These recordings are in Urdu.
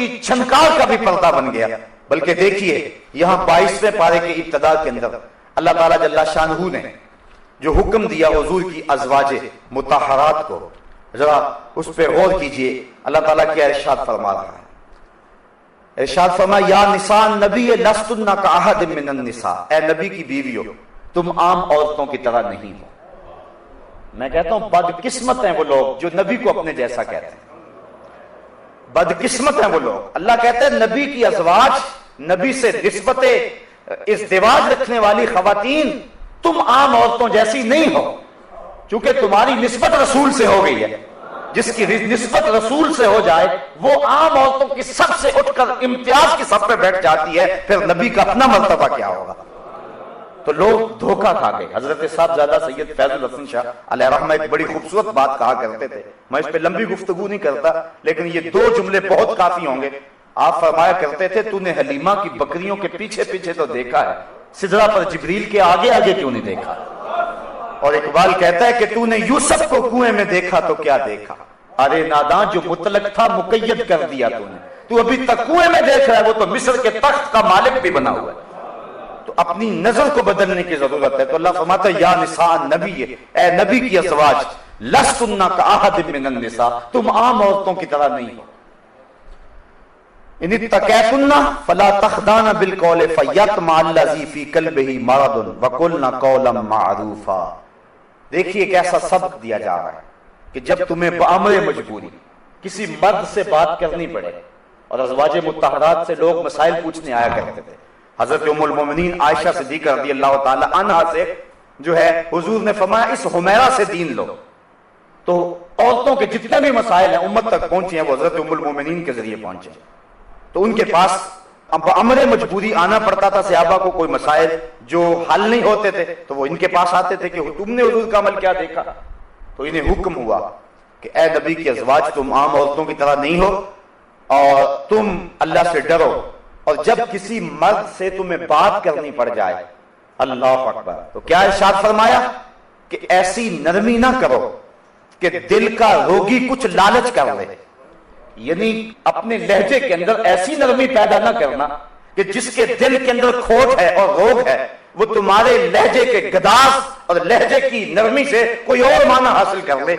کی چھنکار کا بھی پردہ بن گیا۔ بلکہ دیکھیے یہاں 22ویں پارے کے ابتدا کے اندر اللہ تعالیٰ جل شانہ نے جو حکم دیا حضور کی ازواج مطہرات کو، ذرا اس پہ غور کیجئے۔ اللہ تعالیٰ کیا ارشاد فرما رہا ہے؟ ارشاد فرمایا یا نساء النبی لستن کاحد من النساء، اے نبی کی بیویوں تم عام عورتوں کی طرح نہیں ہو۔ میں کہتا ہوں بدقسمت ہیں وہ لوگ جو نبی کو اپنے جیسا کہتے ہیں، بدقسمت ہیں وہ لوگ۔ اللہ کہتے ہیں نبی کی ازواج، نبی سے نسبت ازدواج رکھنے والی خواتین تم عام عورتوں جیسی نہیں ہو، چونکہ تمہاری نسبت رسول سے ہو گئی ہے۔ جس کی نسبت رسول سے ہو جائے وہ عام عورتوں کی سب سے اٹھ کر امتیاز کی سب پہ بیٹھ جاتی ہے، پھر نبی کا اپنا مرتبہ کیا ہوگا؟ تو لوگ دھوکہ کھا گئے۔ حضرت صاحبزادہ سید فیض الحسن شاہ علیہ رحمہ ایک بڑی خوبصورت بات کہا کرتے تھے، میں اس پہ لمبی گفتگو نہیں کرتا لیکن یہ 2 جملے بہت کافی ہوں گے۔ آپ فرمایا کرتے تھے تو نے حلیمہ کی بکریوں کے پیچھے پیچھے تو دیکھا ہے، سدرہ پر جبریل کے آگے آگے کیوں نہیں دیکھا؟ اور اقبال کہتا ہے کہ تو نے یوسف کو کنویں میں دیکھا تو کیا دیکھا؟ ارے ناداں جو مطلق تھا مقید کر دیا تو نے، تو ابھی تک کنویں میں دیکھ رہا ہے، وہ تو مصر کے تخت کا مالک بھی بنا ہوا ہے۔ تو اپنی نظر کو بدلنے کی ضرورت ہے۔ تو اللہ فرماتا ہے یا نساء النبی، اے نبی کی ازواج لستن کاحد من النساء، تم عام عورتوں کی طرح نہیں ہو۔ ان اتقیتن فلا تخضعن بالقول فیطمع الذی فی قلبہ مرض وقلن قولا معروفا۔ دیکھیے ایک ایسا سبق دیا جا رہا ہے کہ جب تمہیں بامر مجبوری کسی مرد سے بات کرنی پڑے، اور ازواج مطہرات سے لوگ مسائل پوچھنے آیا کرتے تھے، حضرت ام المومنین عائشہ صدیقہ رضی اللہ تعالی عنہا سے جو ہے حضور نے فرمایا اس حمیرہ سے دین لو۔ تو عورتوں کے جتنے بھی مسائل ہیں امت تک پہنچے ہیں وہ حضرت ام المومنین کے ذریعے پہنچے، تو ان کے پاس امر مجبوری آنا پڑتا تھا صحابہ کو۔ کوئی مسائل جو حل نہیں ہوتے تھے تو وہ ان کے پاس آتے تھے کہ تم نے حضور کا عمل کیا دیکھا؟ تو انہیں حکم ہوا کہ اے نبی کی ازواج تم عام عورتوں کی طرح نہیں ہو اور تم اللہ سے ڈرو، اور جب کسی مرد سے تمہیں بات کرنی پڑ جائے، اللہ اکبر، تو کیا ارشاد فرمایا کہ ایسی نرمی نہ کرو کہ دل کا روگی کچھ لالچ کر لے، یعنی اپنے لہجے کے اندر ایسی نرمی پیدا نہ کرنا کہ جس کے دل کے اندر کھوٹ ہے اور روگ ہے وہ تمہارے لہجے کے گداز اور لہجے کی نرمی سے کوئی اور معنی حاصل کر لے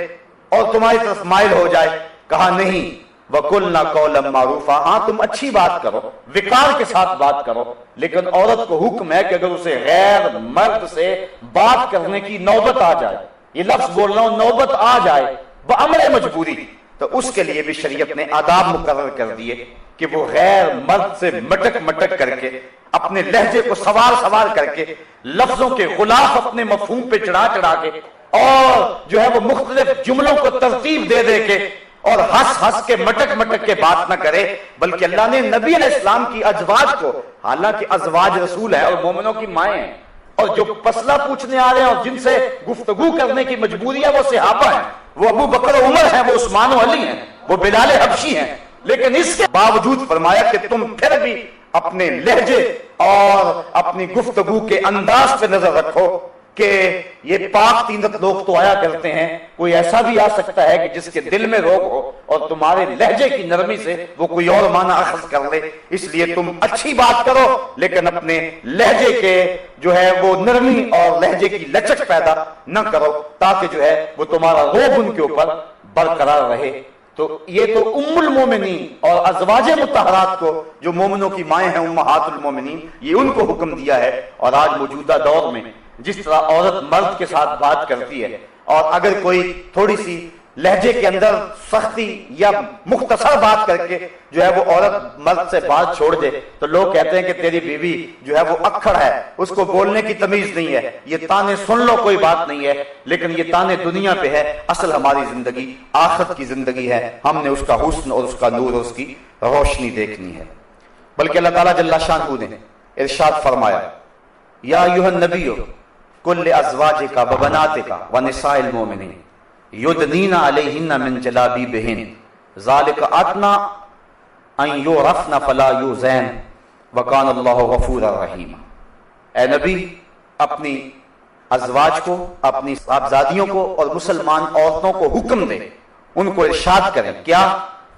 اور تمہاری طرف مائل ہو جائے۔ کہا نہیں، وَقُلْنَا قَوْلًا مَعْرُوفًا، ہاں تم اچھی بات کرو، وقار کے ساتھ بات کرو، لیکن عورت کو حکم ہے کہ اگر اسے غیر مرد سے بات کرنے کی نوبت آ جائے، یہ لفظ بول رہا ہوں، نوبت آ جائے بأمر مجبوری، تو اس کے لیے بھی شریعت نے آداب مقرر کر دیے کہ وہ غیر مرد سے مٹک مٹک کر کے اپنے لہجے کو سوار سوار کر کے لفظوں کے غلاف اپنے مفہوم پہ چڑھا چڑھا کے اور جو ہے وہ مختلف جملوں کو ترتیب دے دے کے اور ہنس ہنس کے مٹک مٹک کے بات نہ کرے، بلکہ اللہ نے نبی علیہ السلام کی ازواج کو، حالانکہ ازواج رسول ہے اور مومنوں کی مائیں ہیں، اور جو مسئلہ پوچھنے آ رہے ہیں اور جن سے گفتگو کرنے کی مجبوری ہے وہ صحابہ ہیں، وہ ابو بکر و عمر ہیں، وہ عثمان و علی ہیں، وہ بلال حبشی ہیں، لیکن اس کے باوجود فرمایا کہ تم پھر بھی اپنے لہجے اور اپنی گفتگو کے انداز پہ نظر رکھو کہ یہ پاک تینت لوگ تو آیا کرتے ہیں، کوئی ایسا بھی آ سکتا ہے کہ جس کے دل میں روگ ہو اور تمہارے لہجے کی نرمی سے وہ کوئی اور معنی اخذ کر لے، اس لیے تم اچھی بات کرو لیکن اپنے لہجے کے جو ہے وہ نرمی اور لہجے کی لچک پیدا نہ کرو تاکہ جو ہے وہ تمہارا روب ان کے اوپر برقرار رہے۔ تو یہ تو ام المومنین اور ازواج مطہرات کو جو مومنوں کی مائیں ہیں امہات المومنین، یہ ان کو حکم دیا ہے۔ اور آج موجودہ دور میں جس طرح عورت مرد کے ساتھ بات کرتی ہے اور اگر کوئی تھوڑی سی لہجے کے اندر سختی یا مختصر بات کر کے جو ہے وہ عورت مرد سے بات چھوڑ دے تو لوگ کہتے ہیں کہ تیری بیوی جو ہے وہ اکھڑ ہے، اس کو بولنے کی تمیز نہیں ہے، یہ تانے سن لو کوئی بات نہیں ہے، لیکن یہ تانے دنیا پہ ہے، اصل ہماری زندگی آخرت کی زندگی ہے، ہم نے اس کا حسن اور اس کا نور اور اس کی روشنی دیکھنی ہے۔ بلکہ اللہ تعالیٰ جل شانہ نے ارشاد فرمایا یا ایھا النبی قل لازواجک وبناتک ونساء المؤمنین یدنین علیہن من جلابیبہن ذالک ادنی ان یعرفن فلا یؤذین وکان اللہ غفورا رحیما۔ اے نبی اپنی ازواج کو، اپنی صاحبزادیوں کو اور مسلمان عورتوں کو حکم دے، ان کو ارشاد کریں کیا